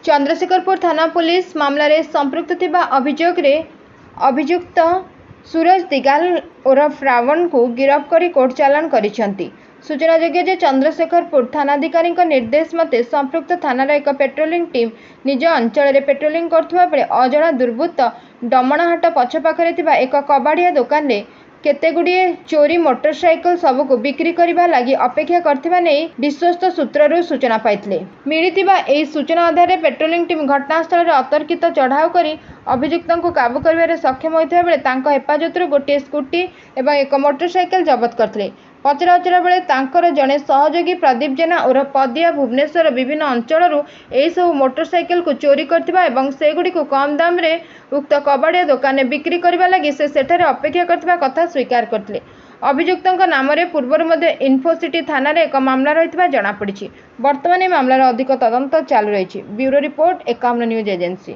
चंद्रशेखरपुर थाना पुलिस मामला रे संपृक्त थिबा अभियोग रे अभियुक्त सूरज दिगाल ओरफ रावण को गिरफ्त कर कोर्ट चालान करिसेंती। सूचनायोग्य जे चंद्रशेखरपुर थानाधिकारी निर्देश मते संपृक्त थानार एक पेट्रोलिंग टीम निज अंचल में पेट्रोलिंग करथुवा बेले अजणा दुर्बृत्त डमणाहाट पछपाखरे थिबा एक कबाड़िया दुकान रे केतेगुड़िए चोरी मोटरसाइकल सबको बिक्री करने लगी अपेक्षा करथिबा नै विश्वस्त सूत्ररू सूचना पाइथिले। मिलिथिबा एही सूचना आधार में पेट्रोलिंग टीम घटनास्थल में अतर्कित चढ़ाऊ कर अभियुक्तों को काबू कर सक्षम होता बेले तांको हेफाजत गोटे स्कूटी और एक मोटरसाइकल जबत करथिले। पचराउचरा बेले तांकर जड़े सहयोगी प्रदीप जेना और पदिया भुवनेश्वर विभिन्न अंचल सब मोटरसाइकल को चोरी करथिबा एवं सेगुड़ी को कम दाम रे उक्त कबाड़िया दुकान में बिक्री करने लगी सेठारे अपेक्षा करथिबा कथा स्वीकार करथिले। अभियुक्तों नाम रे पूर्वर मध्य इन्फोसिटी थाना रे एक मामला रही जनापड़ी। वर्तमान मामलार अधिक तदंत चालू रही। Bureau report 51 news agency.